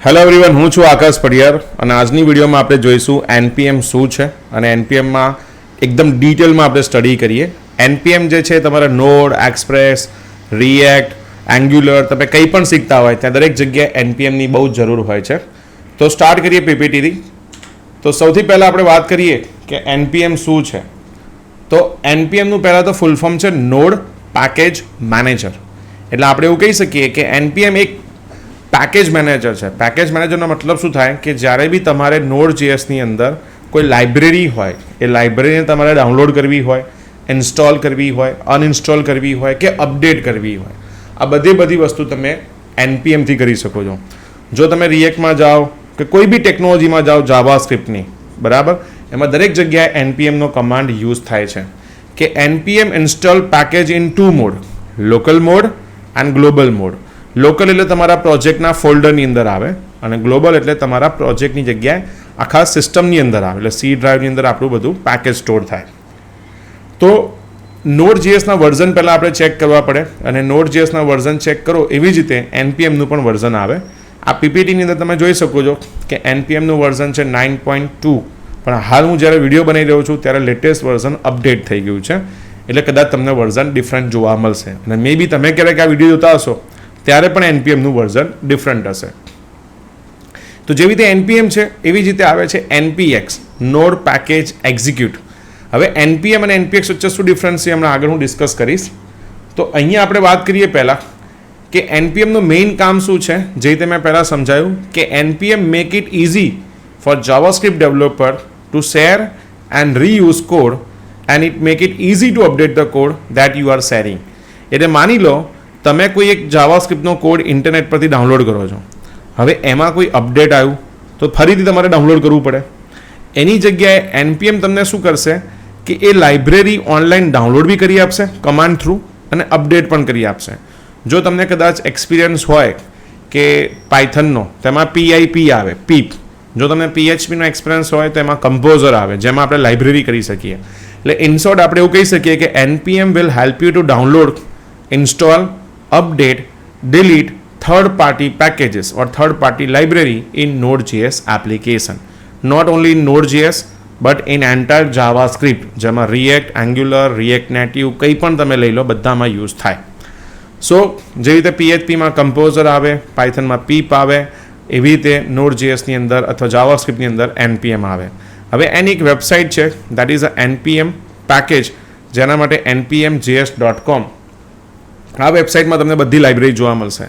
Hello everyone, હું છું આકાશ પડિયાર અને આજની વિડીયોમાં આપણે જોઈશું એનપીએમ શું છે અને એનપીએમમાં એકદમ ડિટેલમાં આપણે સ્ટડી કરીએ. એનપીએમ જે છે તમારા નોડ, એક્સપ્રેસ, રિએક્ટ, એન્ગ્યુલર, તમે કંઈ પણ શીખતા હોય ત્યાં દરેક જગ્યાએ એનપીએમની બહુ જ જરૂર હોય છે. તો સ્ટાર્ટ કરીએ પીપીટીથી. તો સૌથી પહેલાં આપણે વાત કરીએ કે એનપીએમ શું છે. તો એનપીએમનું પહેલાં તો ફૂલ ફોર્મ છે નોડ પેકેજ મેનેજર. એટલે આપણે એવું કહી શકીએ કે એનપીએમ એક પેકેજ મેનેજર છે. પેકેજ મેનેજરનો મતલબ શું થાય કે જ્યારે બી તમારે નોડ જેએસની અંદર કોઈ લાઇબ્રેરી હોય, એ લાઇબ્રેરીને તમારે ડાઉનલોડ કરવી હોય, ઇન્સ્ટોલ કરવી હોય, અનઇન્સ્ટોલ કરવી હોય કે અપડેટ કરવી હોય, આ બધી વસ્તુ તમે એનપીએમથી કરી શકો છો. જો તમે રિએક્ટમાં જાઓ કે કોઈ બી ટેકનોલોજીમાં જાઓ, જાવાસ્ક્રિપ્ટની, બરાબર, એમાં દરેક જગ્યાએ એનપીએમનો કમાન્ડ યુઝ થાય છે કે npm install package in two mode, local mode and global mode. Local એટલે તમારા પ્રોજેક્ટના ફોલ્ડરની અંદર આવે અને ગ્લોબલ એટલે તમારા પ્રોજેક્ટની જગ્યાએ આખા સિસ્ટમની અંદર આવે, એટલે સી ડ્રાઈવની અંદર આપણું બધું પેકેજ સ્ટોર થાય. તો નોડ જીએસના વર્ઝન પહેલાં આપણે ચેક કરવા પડે અને નોડ જીએસના વર્ઝન ચેક કરો એવી જ રીતે એનપીએમનું પણ વર્ઝન આવે. આ પીપીટીની અંદર તમે જોઈ શકો છો કે એનપીએમનું વર્ઝન છે 9.2, પણ હાલ હું જ્યારે વિડીયો બનાવી રહ્યો છું ત્યારે લેટેસ્ટ વર્ઝન અપડેટ થઈ ગયું છે, એટલે કદાચ તમને વર્ઝન ડિફરન્ટ જોવા મળશે અને મે બી તમે ક્યારેક આ વિડીયો જોતા હશો ત્યારે પણ એનપીએમનું વર્ઝન ડિફરન્ટ હશે. તો જેવી રીતે એનપીએમ છે એવી જ રીતે આવે છે એનપીએક્સ, નોડ પેકેજ એક્ઝિક્યુટ. હવે એનપીએમ અને એનપીએક્સ વચ્ચે શું ડિફરન્સ છે હમણાં આગળ હું ડિસ્કસ કરીશ. તો અહીંયા આપણે વાત કરીએ પહેલાં કે એનપીએમનું મેઇન કામ શું છે. જે રીતે મેં પહેલાં સમજાયું કે એનપીએમ make it easy four JavaScript developer two share and reuse code end it make it easy to update the code that you are sharing. એટલે માની લો તમે કોઈ એક જાવાસ્ક્રિપ્ટનો કોડ ઇન્ટરનેટ પરથી ડાઉનલોડ કરો છો, હવે એમાં કોઈ અપડેટ આવ્યું તો ફરીથી તમારે ડાઉનલોડ કરવું પડે. એની જગ્યાએ એનપીએમ તમને શું કરશે કે એ લાઇબ્રેરી ઓનલાઈન ડાઉનલોડ બી કરી આપશે કમાન્ડ થ્રુ અને અપડેટ પણ કરી આપશે. જો તમને કદાચ એક્સપિરિયન્સ હોય કે પાયથનનો, તેમાં પીઆઈપી આવે, પીપ. જો તમને પીએચપીનો એક્સપિરિયન્સ હોય તો એમાં કમ્પોઝર આવે, જેમાં આપણે લાઇબ્રેરી કરી શકીએ. એટલે ઇન શોર્ટ આપણે એવું કહી શકીએ કે એનપીએમ will help you two download, install, update, delete third-party packages or third-party library in Node.js application. Not only in Node.js but in entire JavaScript, જેમાં React, Angular, React Native કંઈ પણ તમે લઈ લો બધામાં યુઝ થાય. સો જે રીતે PHPમાં કમ્પોઝર આવે, પાયથનમાં પીપ આવે, એવી રીતે Node.jsની અંદર અથવા જાવાસ્ક્રિપ્ટની અંદર npm આવે. હવે એની એક વેબસાઇટ છે that is a npm package, જેના માટે npmjs.com. આ વેબસાઇટમાં તમને બધી લાઇબ્રેરી જોવા મળશે.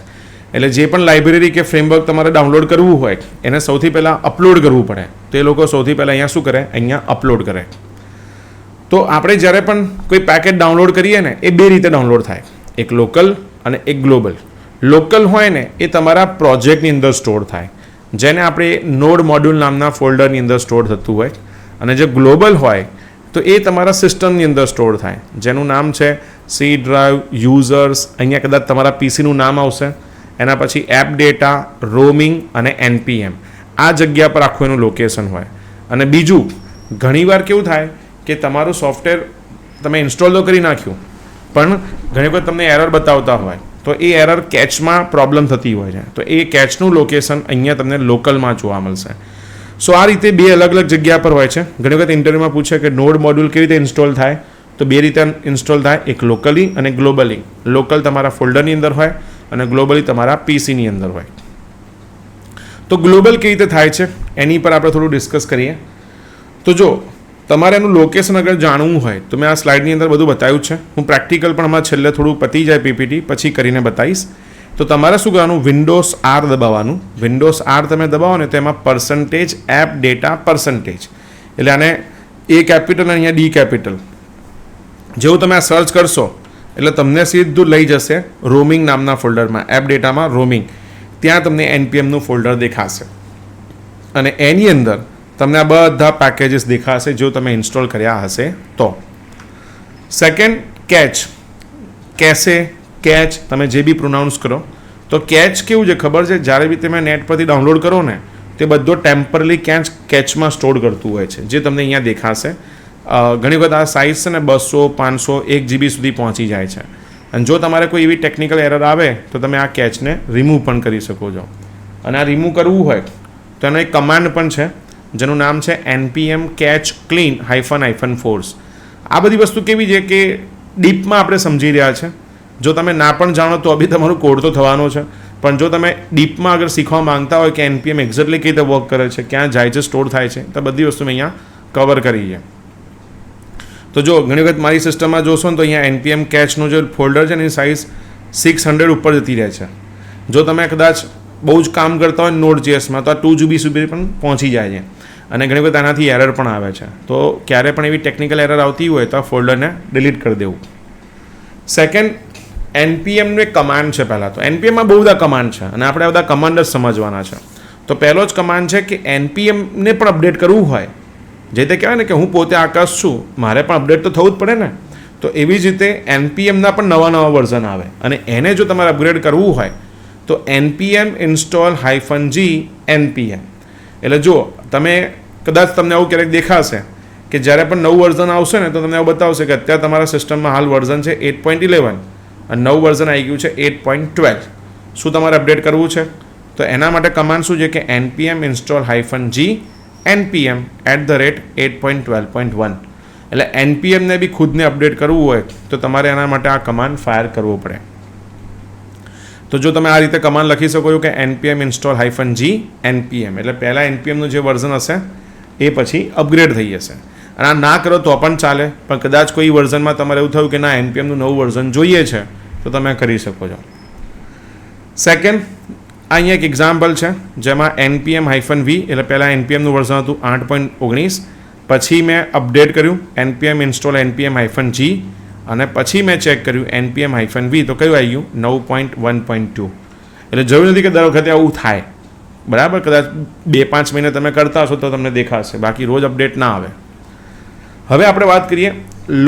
એટલે જે પણ લાઇબ્રેરી કે ફ્રેમવર્ક તમારે ડાઉનલોડ કરવું હોય એને સૌથી પહેલાં અપલોડ કરવું પડે. તો એ લોકો સૌથી પહેલાં અહીંયા શું કરે, અહીંયા અપલોડ કરે. તો આપણે જ્યારે પણ કોઈ પેકેજ ડાઉનલોડ કરીએ ને એ બે રીતે ડાઉનલોડ થાય, એક લોકલ અને એક ગ્લોબલ. લોકલ હોય ને એ તમારા પ્રોજેક્ટની અંદર સ્ટોર થાય, જેને આપણે નોડ મોડ્યુલ નામના ફોલ્ડરની અંદર સ્ટોર થતું હોય, અને જે ગ્લોબલ હોય તો એ તમારા સિસ્ટમની અંદર સ્ટોર થાય, જેનું નામ છે સી ડ્રાઈવ, યુઝર્સ, અહીંયા કદાચ તમારા પીસીનું નામ આવશે, એના પછી એપ ડેટા, રોમિંગ અને એનપીએમ. આ જગ્યા પર આખું એનું લોકેશન હોય. અને બીજું, ઘણીવાર કેવું થાય કે તમારું સોફ્ટવેર તમે ઇન્સ્ટોલ તો કરી નાખ્યું પણ ઘણી વખત તમને એરર બતાવતા હોય, તો એ એરર કેચમાં પ્રોબ્લેમ થતી હોય છે, તો એ કેચનું લોકેશન અહીંયા તમને લોકલમાં જોવા મળશે. સો આ રીતે બે અલગ અલગ જગ્યા પર હોય છે. ઘણી વખત ઇન્ટરવ્યુમાં પૂછે કે નોડ મોડ્યુલ કેવી રીતે ઇન્સ્ટોલ થાય, તો બે રીતે ઇન્સ્ટોલ થાય, એક લોકલી અને ગ્લોબલી. લોકલ તમારા ફોલ્ડરની અંદર હોય અને ગ્લોબલી તમારા પીસીની અંદર હોય. તો ગ્લોબલ કેવી રીતે થાય છે એની પર આપણે થોડું ડિસ્કસ કરીએ. તો જો તમારે એનું લોકેશન અગર જાણવું હોય તો મેં આ સ્લાઇડની અંદર બધું બતાવ્યું છે. હું પ્રેક્ટિકલ પણ હમણાં છેલ્લે થોડું પતી જાય પીપીટી પછી કરીને બતાવીશ. તો તમારે શું કરવાનું, વિન્ડોઝ R દબાવવાનું. વિન્ડોઝ R તમે દબાવો ને તેમાં પરસન્ટેજ એપ ડેટા પરસન્ટેજ, એટલે આને એ કેપિટલ અને અહીંયા ડી કેપિટલ. જેવું તમે આ સર્ચ કરશો એટલે તમને સીધું લઈ જશે રોમિંગ નામના ફોલ્ડરમાં, એપ ડેટામાં રોમિંગ. ત્યાં તમને એનપીએમનું ફોલ્ડર દેખાશે અને એની અંદર તમને આ બધા પેકેજીસ દેખાશે જો તમે ઇન્સ્ટોલ કર્યા હશે તો. સેકન્ડ, કેચ, કેસે, કેચ, તમે જે બી પ્રોનાઉન્સ કરો. તો કેચ કેવું છે ખબર છે, જ્યારે બી તમે નેટ પરથી ડાઉનલોડ કરો ને તે બધો ટેમ્પરરી કેચમાં સ્ટોર કરતું હોય છે, જે તમને અહીંયા દેખાશે. ઘણી વખત આ સાઇઝ છે ને 200, 500, 1 GB સુધી પહોંચી જાય છે. અને જો તમારે કોઈ એવી ટેકનિકલ એરર આવે તો તમે આ કેચને રિમૂવ પણ કરી શકો છો. અને આ રિમૂવ કરવું હોય તો એનો એક કમાન્ડ પણ છે જેનું નામ છે npm catch clean -force. આ બધી વસ્તુ કેવી છે કે ડીપમાં આપણે સમજી રહ્યા છે. જો તમે ના પણ જાણો તો બી તમારું કોડ તો થવાનો છે, પણ જો તમે ડીપમાં અગર શીખવા માંગતા હોય કે npm એક્ઝેક્ટલી કઈ રીતે વર્ક કરે છે, ક્યાં જાય છે, સ્ટોર થાય છે, તો બધી વસ્તુ મેં અહીંયા કવર કરી છે. તો જો ઘણી વખત મારી સિસ્ટમમાં જોશો ને તો અહીંયા npm catchનું જે ફોલ્ડર છે એની સાઇઝ 600 ઉપર જતી રહે છે. જો તમે કદાચ બહુ જ કામ કરતા હોય Node.js માં તો આ 2 GB સુધી પણ પહોંચી જાય છે, અને ઘણી વખત આનાથી એરર પણ આવે છે. તો ક્યારે પણ એવી ટેકનિકલ એરર આવતી હોય તો આ ફોલ્ડરને ડિલીટ કરી દેવું. સેકન્ડ, npmનું એક કમાન્ડ છે. પહેલાં તો npmમાં બહુ બધા કમાન્ડ છે અને આપણે બધા કમાન્ડ જ સમજવાના છે. તો પહેલો જ કમાન્ડ છે કે npmને પણ અપડેટ કરવું હોય, જે તે કહેવાય ને કે હું પોતે આકાશ છું, મારે પણ અપડેટ તો થવું જ પડે ને. તો એવી જ રીતે npmના પણ નવા વર્ઝન આવે, અને એને જો તમારે અપગ્રેડ કરવું હોય તો npm install -g npm. એટલે જો તમે કદાચ તમને આવું ક્યારેક દેખાશે કે જ્યારે પણ નવું વર્ઝન આવશે ને તો તમને એવું બતાવશે કે અત્યારે તમારા સિસ્ટમમાં હાલ વર્ઝન છે 8.11 અને નવું વર્ઝન આવી ગયું છે 8.12. શું તમારે અપડેટ કરવું છે? તો એના માટે કમાન્ડ શું છે કે npm install -g npm @8.12.1. એટલે npmને બી ખુદને અપડેટ કરવું હોય તો તમારે એના માટે આ કમાન્ડ ફાયર કરવો પડે. તો જો તમે આ રીતે કમાન્ડ લખી શકો છો કે npm install -g npm, એટલે પહેલાં npmનું જે વર્ઝન હશે એ પછી અપગ્રેડ થઈ જશે. અને આ ના કરો તો પણ ચાલે, પણ કદાચ કોઈ વર્ઝનમાં તમારે એવું થયું કે ના npmનું નવું વર્ઝન જોઈએ છે તો તમે કરી શકો છો. સેકન્ડ, અહીંયા એક એક્ઝામ્પલ છે જેમાં npm -v, એટલે પહેલાં npmનું વર્ઝન હતું 8.19, પછી મેં અપડેટ કર્યું npm install npm -g, અને પછી મેં ચેક કર્યું npm -v તો કયું આવી ગયું 9.1.2. એટલે જરૂર નથી કે દર વખતે આવું થાય, બરાબર. કદાચ 2-5 મહિને તમે કરતા હશો તો તમને દેખાશે, બાકી રોજ અપડેટ ના આવે. હવે આપણે વાત કરીએ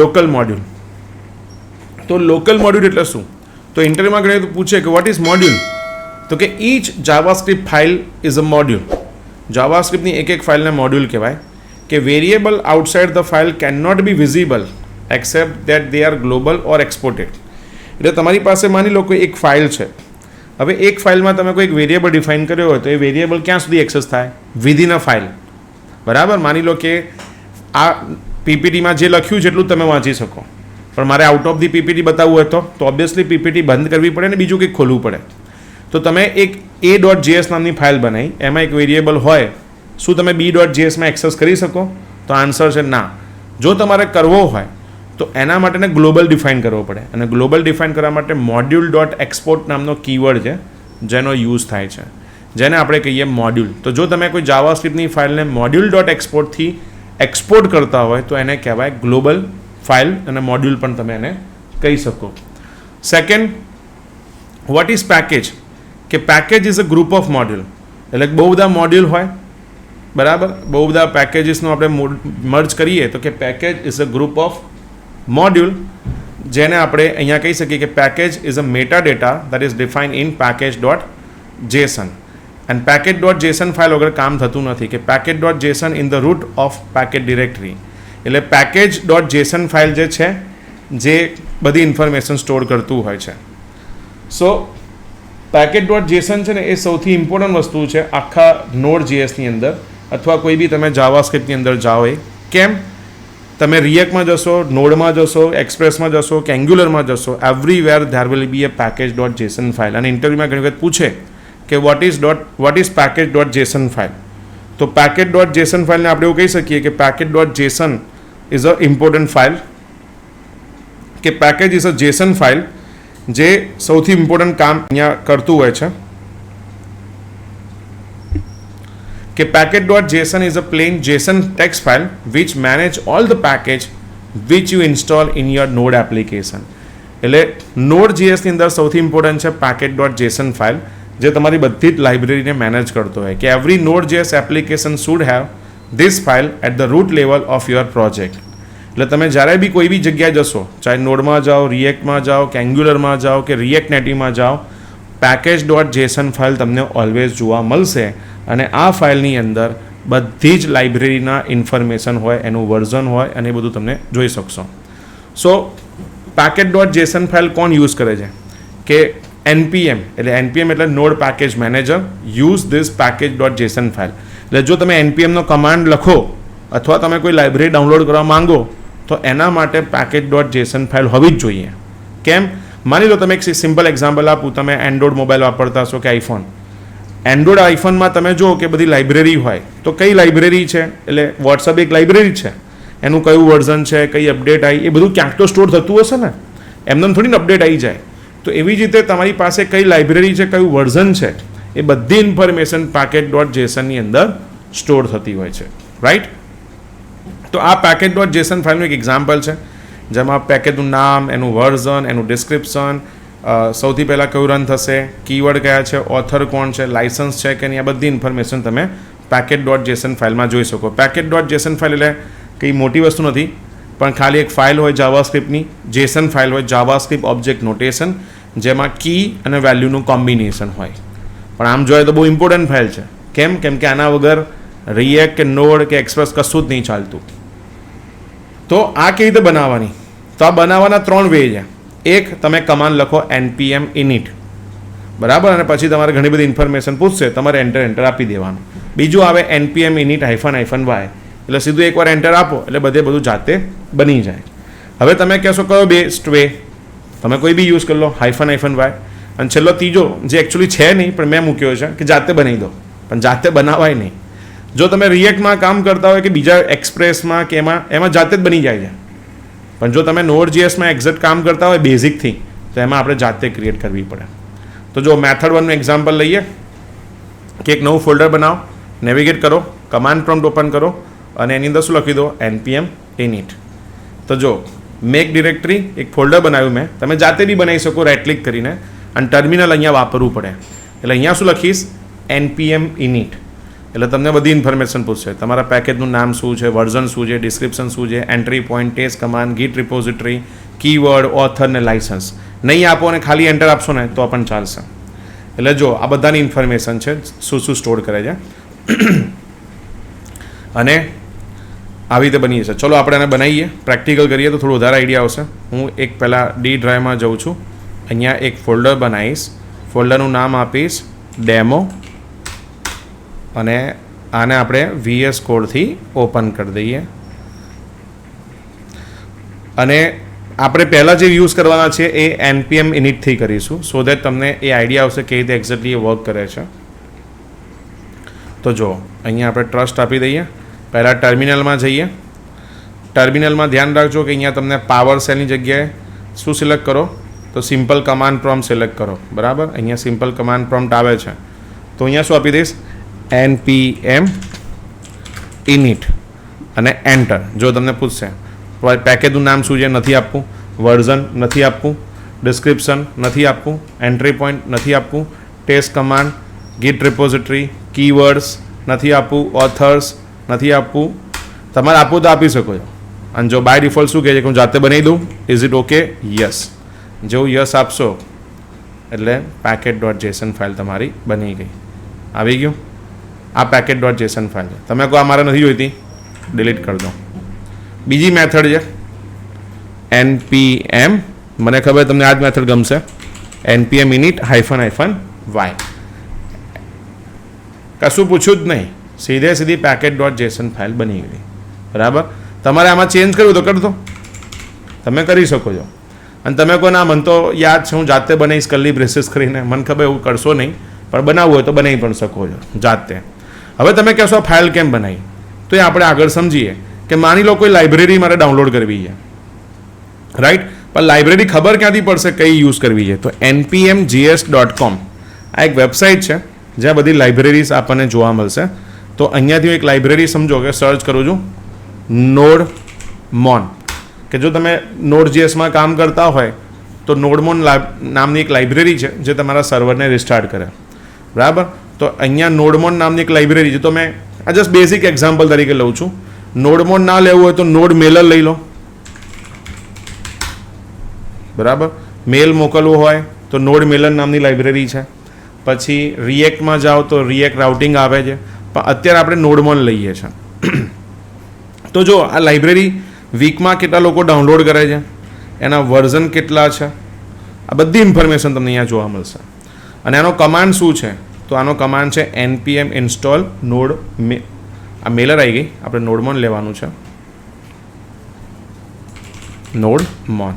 લોકલ મોડ્યુલ. તો લોકલ મોડ્યુલ એટલે શું? તો ઇન્ટરવ્યુમાં ઘણી પૂછે કે વોટ ઇઝ મોડ્યુલ? તો કે each JavaScript file is a module. જાવાસ્ક્રિપ્ટની એક ફાઇલને મોડ્યુલ કહેવાય. કે variable outside the file can not be visible except that they are global or exported. એટલે તમારી પાસે માની લો કોઈ એક ફાઇલ છે. હવે એક ફાઇલમાં તમે કોઈ એક વેરિયેબલ ડિફાઇન કર્યો હોય તો એ વેરિયેબલ ક્યાં સુધી એક્સેસ થાય? વિધિન અ ફાઇલ, બરાબર. માની લો કે આ પીપીટીમાં જે લખ્યું છે એટલું તમે વાંચી શકો, પણ મારે આઉટ ઓફ ધી પીપીટી બતાવવું હોય તો ઓબ્વિયસલી પીપીટી બંધ કરવી પડે ને બીજું કંઈક ખોલવું પડે. તો તમે એક a.js નામની ફાઇલ બનાવી, એમાં એક વેરિયેબલ હોય, શું તમે b.jsમાં એક્સેસ કરી શકો? તો આન્સર છે ના. જો તમારે કરવો હોય તો એના માટેને ગ્લોબલ ડિફાઇન કરવો પડે, અને ગ્લોબલ ડિફાઇન કરવા માટે module.export નામનો કીવર્ડ છે જેનો યુઝ થાય છે, જેને આપણે કહીએ મોડ્યુલ. તો જો તમે કોઈ જાવાસ્ક્રિપ્ટની ફાઇલને module.exportથી એક્સપોર્ટ કરતા હોય તો એને કહેવાય ગ્લોબલ ફાઇલ, અને મોડ્યુલ પણ તમે એને કહી શકો. Second, what is package? કે package is a group of module. એટલે બહુ બધા મોડ્યુલ હોય, બરાબર. બહુ બધા પેકેજીસનું આપણે મર્જ કરીએ તો કે package is a group of module, જેને આપણે અહીંયા કહી શકીએ કે package is a meta data that is define in package.json. And package.json file વગર કામ થતું નથી. કે package.json in the root of package directory. એટલે package.json ફાઇલ જે છે જે બધી ઇન્ફોર્મેશન સ્ટોર કરતું હોય છે. સો package.json છે ને એ સૌથી ઇમ્પોર્ટન્ટ વસ્તુ છે આખા Node.jsની અંદર, અથવા કોઈ બી તમે જાવાસ્ક્રિપ્ટની અંદર જાઓ. એ કેમ? તમે રિએક્ટમાં જશો, નોડમાં જશો, એક્સપ્રેસમાં જશો કે એંગ્યુલરમાં જશો, everywhere there will be a package.json file. અને ઇન્ટરવ્યુમાં ઘણી વખત પૂછે કે વોટ ઇઝ package.json ફાઇલ? તો package.json ફાઇલને આપણે એવું કહી શકીએ કે package.json is a important file. કે package is a JSON file જે સૌથી ઇમ્પોર્ટન્ટ કામ અહીંયા કરતું હોય છે. કે package.json is a plain JSON text file which manage all the package which you install in your Node application. એટલે Node.js ની અંદર સૌથી ઇમ્પોર્ટન્ટ છે package.json ફાઇલ, જે તમારી બધી જ લાઇબ્રેરીને મેનેજ કરતો હોય. કે every Node.js application should have this file at the root level of your project. એટલે તમે જ્યારે બી કોઈ બી જગ્યાએ જશો, ચાહે નોડમાં જાઓ, રિએક્ટમાં જાઓ કે એંગ્યુલરમાં જાઓ કે રિએક્ટ નેટિવમાં જાઓ, package.json ફાઇલ તમને ઓલવેઝ જોવા મળશે. અને આ ફાઇલની અંદર બધી જ લાઇબ્રેરીના ઇન્ફોર્મેશન હોય, એનું વર્ઝન હોય, અને એ બધું તમને જોઈ શકશો. સો package.json ફાઇલ કોણ યુઝ કરે છે? કે npm એટલે node package manager use this package dot Jason file. એટલે જો તમે npmનો કમાન્ડ લખો અથવા તમે કોઈ લાઇબ્રેરી ડાઉનલોડ કરવા માંગો તો એના માટે પેકેજ ડોટ જેસન ફાઇલ હોવી જ જોઈએ. કેમ? માની લો તમે એક સિમ્પલ એક્ઝામ્પલ આપું, તમે એન્ડ્રોઇડ મોબાઈલ વાપરતા હશો કે આઈફોન. એન્ડ્રોઇડ આઈફોનમાં તમે જુઓ કે બધી લાઇબ્રેરી હોય, તો કઈ લાઇબ્રેરી છે, એટલે વોટ્સઅપ એક લાઇબ્રેરી છે, એનું કયું વર્ઝન છે, કઈ અપડેટ આવી, એ બધું ક્યાંક તો સ્ટોર થતું હશે ને, એમને થોડીને અપડેટ આવી જાય. તો એવી જ રીતે તમારી પાસે કઈ લાઇબ્રેરી છે, કયું વર્ઝન છે, એ બધી ઇન્ફોર્મેશન પેકેજ ડોટ જેસનની અંદર સ્ટોર થતી હોય છે. રાઈટ? તો આ પેકેજ ડોટ જેસન ફાઇલનું એક એક્ઝામ્પલ છે, જેમાં પેકેજનું નામ, એનું વર્ઝન, એનું ડિસ્ક્રિપ્શન, સૌથી પહેલાં કયું રન થશે, કીવર્ડ કયા છે, ઓથર કોણ છે, લાઇસન્સ છે કે નહીં, આ બધી ઇન્ફોર્મેશન તમે પેકેજ ડોટ જેસન ફાઇલમાં જોઈ શકો. પેકેજ ડોટ જેસન ફાઇલ એટલે કંઈ મોટી વસ્તુ નથી, પણ ખાલી એક ફાઇલ હોય જાવાસ્ક્રિપ્ટની, જેસન ફાઇલ હોય જાવાસ્ક્રિપ્ટ ઓબ્જેક્ટ નોટેશન, જેમાં કી અને વેલ્યુનું કોમ્બિનેશન હોય. પણ આમ જોઈએ તો બહુ ઇમ્પોર્ટન્ટ ફાઇલ છે. કેમ? કેમ કે આના વગર રિએક્ટ કે નોડ કે એક્સપ્રેસ કશું જ નહીં ચાલતું. તો આ કેવી રીતે બનાવવાની? તો આ બનાવવાના 3 વે છે. એક, તમે કમાન્ડ લખો npm init, બરાબર, અને પછી તમારે ઘણી બધી ઇન્ફોર્મેશન પૂછશે, તમારે એન્ટર આપી દેવાનું. બીજું આવે npm init -y, એટલે સીધું એકવાર એન્ટર આપો એટલે બધું જાતે બની જાય. હવે તમે કહેશો કયો બેસ્ટ વે? તમે કોઈ બી યુઝ કરી લો, -y. અને છેલ્લો ત્રીજો જે એકચ્યુઅલી છે નહીં પણ મેં મૂક્યો છે કે જાતે બનાવી દો, પણ જાતે બનાવાય નહીં. જો તમે રિએક્ટમાં કામ કરતા હોય કે બીજા એક્સપ્રેસમાં કે એમાં જાતે જ બની જાય છે, પણ જો તમે નોડ.js એક્ઝેક્ટ કામ કરતા હોય બેઝિકથી, તો એમાં આપણે જાતે ક્રિએટ કરવી પડે. તો જો મેથડ 1નું એક્ઝામ્પલ લઈએ કે એક નવું ફોલ્ડર બનાવો, નેવિગેટ કરો, કમાન્ડ પ્રોમ્પ્ટ ઓપન કરો અને એની અંદર શું લખી દો? npm init. તો જો મેક ડિરેક્ટરી એક ફોલ્ડર બનાવ્યું મેં, તમે જાતે બી બનાવી શકો રાઇટ ક્લિક કરીને, અને ટર્મિનલ અહીંયા વાપરવું પડે. એટલે અહીંયા શું લખીશ? npm init. એટલે તમને બધી ઇન્ફોર્મેશન પૂછશે, તમારા પેકેજનું નામ શું છે, વર્ઝન શું છે, ડિસ્ક્રિપ્શન શું છે, entry point, test command, git repository, keyword, author ને લાઇસન્સ. નહીં આપો અને ખાલી એન્ટર આપશો ને તો પણ ચાલશે. એટલે જો આ બધાની ઇન્ફોર્મેશન છે, શું સ્ટોર કરે છે, અને આવી રીતે બની જશે. ચલો આપણે એને બનાવીએ, પ્રેક્ટિકલ કરીએ તો થોડું વધારે આઈડિયા આવશે. હું એક પહેલાં ડી ડ્રાઈવમાં જઉં છું, અહીંયા એક ફોલ્ડર બનાવીશ, ફોલ્ડરનું નામ આપીશ ડેમો, અને આને આપણે VS કોડથી ઓપન કરી દઈએ. અને આપણે પહેલાં જે યુઝ કરવાના છે એ npm initથી કરીશું, સો દેટ તમને એ આઈડિયા આવશે કેવી રીતે એક્ઝેક્ટલી એ વર્ક કરે છે. તો જો અહીંયા આપણે ટ્રસ્ટ આપી દઈએ. પહેલાં ટર્મિનલમાં જઈએ. ટર્મિનલમાં ધ્યાન રાખજો કે અહીંયા તમને પાવર સેલની જગ્યાએ શું સિલેક્ટ કરો? તો સિમ્પલ કમાન્ડ પ્રોમ્પ્ટ સિલેક્ટ કરો, બરાબર. અહીંયા સિમ્પલ કમાન્ડ પ્રોમ્પ્ટ આવે છે, તો અહીંયા શું આપી દઈશ? npm init અને એન્ટર. જો તમને પૂછશે પેકેજનું નામ શું છે, નથી આપવું, વર્ઝન નથી આપવું, ડિસ્ક્રિપ્શન નથી આપવું, એન્ટ્રી પોઈન્ટ નથી આપવું, test command, git repository, keywords નથી આપવું, ઓથર્સ નથી આપવું. તમારે આપવું તો આપી શકો છો. અને જો બાય ડિફોલ્ટ શું કહે છે કે હું જાતે બનાવી દઉં, ઇઝ ઇટ ઓકે? યસ. જેવું યસ આપશો એટલે પેકેજ ડોટ જેસન ફાઇલ તમારી બની ગઈ. આવી ગયું? આ પેકેજ ડોટ જેસન ફાઇલ છે. તમે કહો આ મારે નથી જોઈતી, ડિલીટ કરી દો. બીજી મેથડ છે npm, મને ખબર તમને આ જ મેથડ ગમશે, npm init -y. કશું પૂછ્યું જ નહીં, સીધી પેકેજ ડોટ જેસન ફાઇલ બની ગઈ, બરાબર. તમારે આમાં ચેન્જ કરવું તો કરી દો, તમે કરી શકો છો. અને તમે કહો ના મને તો યાદ છે, હું જાતે બનાવીશ કરલી બ્રેસીસ કરીને, મને ખબર એવું કરશો નહીં, પણ બનાવવું હોય તો બનાવી પણ શકો છો જાતે. હવે તમે કહેશો ફાઇલ કેમ બનાવી, તો એ આપણે આગળ સમજીએ. કે માની લો કોઈ લાઇબ્રેરી મારે ડાઉનલોડ કરવી છે, રાઈટ, પણ લાઇબ્રેરી ખબર ક્યાંથી પડશે કઈ યુઝ કરવી છે? તો npmjs.com આ એક વેબસાઇટ છે જ્યાં બધી લાઇબ્રેરીઝ આપણને જોવા મળશે. તો અહીંયાથી એક લાઇબ્રેરી સમજો કે સર્ચ કરું છું નોડમોન, કે જો તમે નોડ.jsમાં કામ કરતા હોય તો નોડમોન નામની એક લાઇબ્રેરી છે જે તમારા સર્વરને રિસ્ટાર્ટ કરે, બરાબર. તો અહીંયા નોડમોન નામની એક લાઇબ્રેરી છે. તો મેં આ જસ્ટ બેઝિક એક્ઝામ્પલ તરીકે લઉં છું. નોડમોન ના લેવું હોય તો નોડ મેલર લઈ લો, બરાબર. મેલ મોકલવું હોય તો નોડ મેલર નામની લાઇબ્રેરી છે. પછી રિએક્ટમાં જાઓ તો રિએક્ટ રાઉટિંગ આવે છે, પણ અત્યારે આપણે નોડમોન લઈએ છીએ. તો જો આ લાઇબ્રેરી વીકમાં કેટલા લોકો ડાઉનલોડ કરે છે, એના વર્ઝન કેટલા છે, આ બધી ઇન્ફોર્મેશન તમને અહીંયા જોવા મળશે. અને આનો કમાન્ડ શું છે? તો આનો કમાન્ડ છે npm install node. આ મેલર આવી ગઈ, આપણે નોડમોન લેવાનું છે. નોડમોન.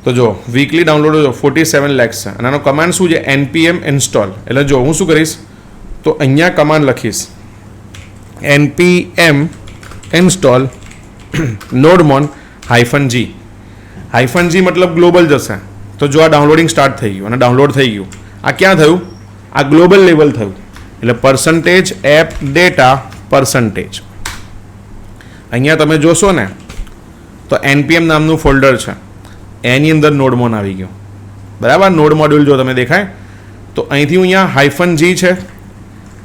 તો જો વીકલી ડાઉનલોડ 47 lakhs છે. અને આનો કમાન્ડ શું છે? npm install. એટલે જો હું શું કરીશ, તો અહીંયા કમાન્ડ લખીશ npm install nodemon -g. -g મતલબ ગ્લોબલ જશે. તો જો આ ડાઉનલોડિંગ સ્ટાર્ટ થઈ ગયું અને ડાઉનલોડ થઈ ગયું. આ ક્યાં થયું? આ ગ્લોબલ લેવલ થયું. એટલે પરસન્ટેજ એપ ડેટા પરસન્ટેજ. અહીંયા તમે જોશો ને તો npm નામનું ફોલ્ડર છે, એની અંદર નોડમોન આવી ગયો. બરાબર, નોડ મોડ્યુલ જો તમે દેખાય તો અહીંથી અહીંયા -g છે,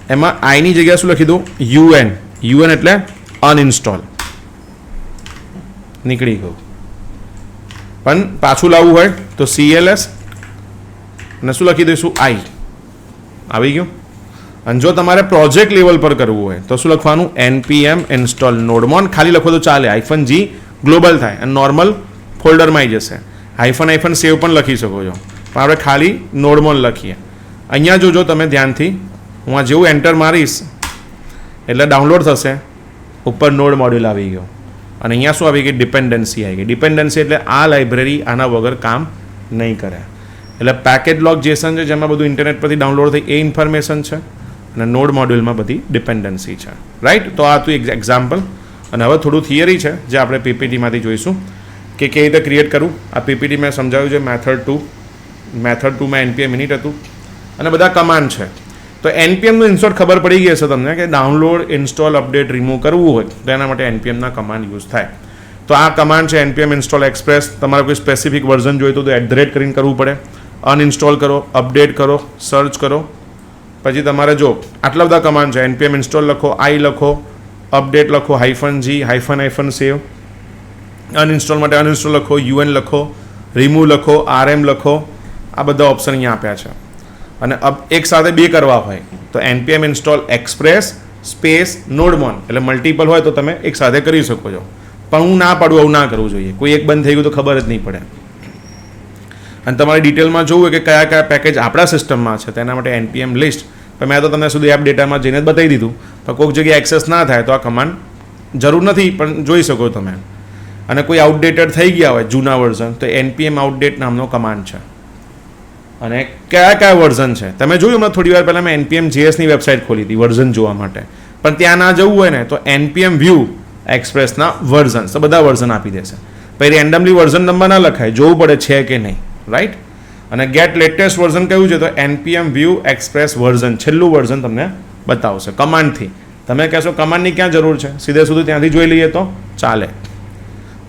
એમાં આઈની જગ્યાએ શું લખી દઉં? un એટલે અનઇન્સ્ટોલ. નીકળી ગયું. પણ પાછું લાવવું હોય તો cls અને શું લખી દઈશું? i. આવી ગયું. અને જો તમારે પ્રોજેક્ટ લેવલ પર કરવું હોય તો શું લખવાનું? npm install nodemon. ખાલી લખો તો ચાલે, -g ગ્લોબલ થાય અને નોર્મલ ફોલ્ડરમાં આવી જશે. -- સેવ પણ લખી શકો છો, પણ આપણે ખાલી નોડમોન લખીએ. અહીંયા જોજો તમે ધ્યાનથી, હું આ જેવું એન્ટર મારીશ એટલે ડાઉનલોડ થશે. ઉપર નોડ મોડ્યુલ આવી ગયો અને અહીંયા શું આવી ગઈ? ડિપેન્ડન્સી આવી ગઈ. ડિપેન્ડન્સી એટલે આ લાઇબ્રેરી આના વગર કામ નહીં કરે. એટલે પેકેજ લોગ જેસન છે, જેમાં બધું ઇન્ટરનેટ પરથી ડાઉનલોડ થઈ એ ઇન્ફોર્મેશન છે, અને નોડ મોડ્યુલમાં બધી ડિપેન્ડન્સી છે. રાઈટ? તો આ હતું એક્ઝામ્પલ. અને હવે થોડું થિયરી છે જે આપણે પીપીટીમાંથી જોઈશું કે કેવી રીતે ક્રિએટ કરવું. આ પીપીટી મેં સમજાવ્યું છે. મેથડ 2માં npm init હતું અને બધા કમાન્ડ છે. તો npmનું ઇન્સ્ટોલ ખબર પડી ગઈ હશે તમને કે ડાઉનલોડ, ઇન્સ્ટોલ, અપડેટ, રિમૂવ કરવું હોય તો એના માટે npmના કમાન્ડ યુઝ થાય. તો આ કમાન્ડ છે npm install express. તમારે કોઈ સ્પેસિફિક વર્ઝન જોઈતું તો @ કરીને કરવું પડે. અનઇન્સ્ટોલ કરો, અપડેટ કરો, સર્ચ કરો. પછી તમારે જો આટલા બધા કમાન્ડ છે. npm install લખો, i લખો, અપડેટ લખો, -g, -save. અનઇન્સ્ટોલ માટે અનઇન્સ્ટોલ લખો, un લખો, રિમૂવ લખો, rm લખો. આ બધા ઓપ્શન અહીંયા આપ્યા છે. અને એક સાથે બે કરવા હોય તો npm install express space nodemon, એટલે મલ્ટિપલ હોય તો તમે એક સાથે કરી શકો છો. પણ હું ના પાડું, આવું ના કરવું જોઈએ. કોઈ એક બંધ થઈ ગયું તો ખબર જ નહીં પડે. અને તમારે ડિટેલમાં જોવું હોય કે કયા કયા પેકેજ આપણા સિસ્ટમમાં છે તેના માટે npm લિસ્ટ. પણ મેં તો તમને સુધી એપ ડેટામાં જઈને જ બતાવી દીધું. પણ કોઈક જગ્યાએ એક્સેસ ના થાય તો આ કમાન્ડ જરૂર નથી, પણ જોઈ શકો તમે. અને કોઈ આઉટડેટેડ થઈ ગયા હોય જૂના વર્ઝન તો npm આઉટડેટ નામનો કમાન્ડ છે. અને કયા કયા વર્ઝન છે તમે જોયું. હમણાં થોડી વાર પહેલાં મેં npm JSની વેબસાઇટ ખોલી હતી વર્ઝન જોવા માટે. પણ ત્યાં ના જવું હોય ને તો npm વ્યૂ એક્સપ્રેસના વર્ઝન, તો બધા વર્ઝન આપી દેશે. પછી રેન્ડમલી વર્ઝન નંબર ના લખાય, જોવું પડે છે કે નહીં. રાઈટ? અને ગેટ લેટેસ્ટ વર્ઝન કયું છે તો npm વ્યૂ એક્સપ્રેસ વર્ઝન, છેલ્લું વર્ઝન તમને બતાવશે કમાન્ડથી. તમે કહેશો કમાન્ડની ક્યાં જરૂર છે? સીધે સીધું ત્યાંથી જોઈ લઈએ તો ચાલે.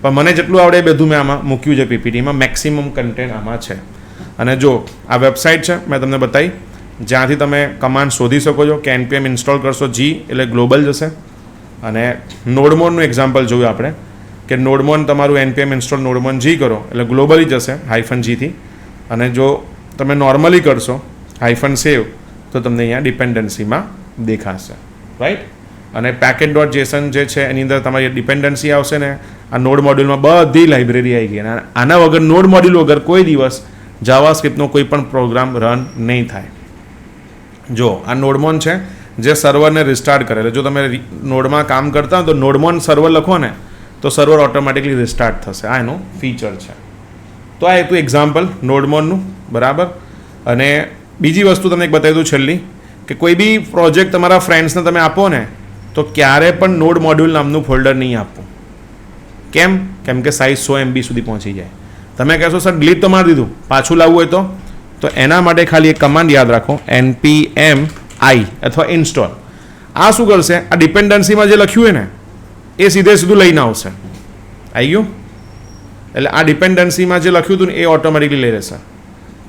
પણ મને જેટલું આવડે એ બધું મેં આમાં મૂક્યું છે પીપીટીમાં. મેક્સિમમ કન્ટેન્ટ આમાં છે. અને જો આ વેબસાઇટ છે મેં તમને બતાવી, જ્યાંથી તમે કમાન્ડ શોધી શકો છો. કે npm ઇન્સ્ટોલ કરશો g એટલે ગ્લોબલ જશે. અને નોડમોનનું એક્ઝામ્પલ જોયું આપણે કે નોડમોન તમારું npm ઇન્સ્ટોલ nodemon g કરો એટલે ગ્લોબલી જશે -g થી. અને જો તમે નોર્મલી કરશો -save તો તમને અહીંયા ડિપેન્ડન્સીમાં દેખાશે. રાઈટ? અને package.json જે છે એની અંદર તમારી ડિપેન્ડન્સી આવશે ને આ નોડ મોડ્યુલમાં બધી લાઇબ્રેરી આવી ગઈ. અને આના વગર નોડ મોડ્યુલ વગર કોઈ દિવસ જાવાસ્ક્રિપ્ટનો કોઈ પણ પ્રોગ્રામ રન નહીં થાય. જો આ નોડમોન છે જે સર્વરને રિસ્ટાર્ટ કરે. એટલે જો તમે નોડમાં કામ કરતા હો તો નોડમોન સર્વર લખો ને તો સર્વર ઓટોમેટિકલી રિસ્ટાર્ટ થશે. આ એનું ફીચર છે. તો આ હતું એક્ઝામ્પલ નોડમોનનું. બરાબર? અને બીજી વસ્તુ તમને એક બતાવી દઉં છેલ્લી, કે કોઈ બી પ્રોજેક્ટ તમારા ફ્રેન્ડ્સને તમે આપો ને તો ક્યારે પણ નોડ મોડ્યુલ નામનું ફોલ્ડર નહીં આપવું. કેમ? કેમ કે સાઇઝ 100 MB સુધી પહોંચી જાય. તમે કહેશો સર ડિલીટ તો મારી દીધું, પાછું લાવવું હોય તો એના માટે ખાલી એક કમાન્ડ યાદ રાખો, npm i અથવા ઇન્સ્ટોલ. આ શું કરશે? આ ડિપેન્ડન્સીમાં જે લખ્યું હોય ને એ સીધે સીધું લઈને આવશે. આવી ગયું? એટલે આ ડિપેન્ડન્સીમાં જે લખ્યું હતું ને એ ઓટોમેટિકલી લઈ રહેશે.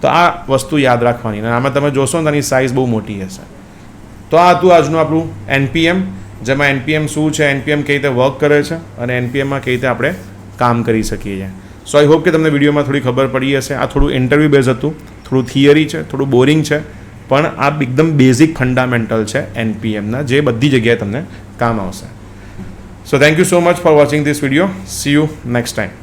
તો આ વસ્તુ યાદ રાખવાની. અને આમાં તમે જોશો ને તેની સાઇઝ બહુ મોટી હશે. તો આ હતું આજનું આપણું npm, જેમાં npm શું છે, npm કઈ રીતે વર્ક કરે છે અને npmમાં કઈ રીતે આપણે કામ કરી શકીએ છીએ. સો આઈ હોપ કે તમને વિડીયોમાં થોડી ખબર પડી હશે. આ થોડું ઇન્ટરવ્યૂ બેઝ હતું, થોડું થિયરી છે, થોડું બોરિંગ છે, પણ આ એકદમ બેઝિક ફંડામેન્ટલ છે npmના, જે બધી જગ્યાએ તમને કામ આવશે. So thank you so much for watching this video. C you next time.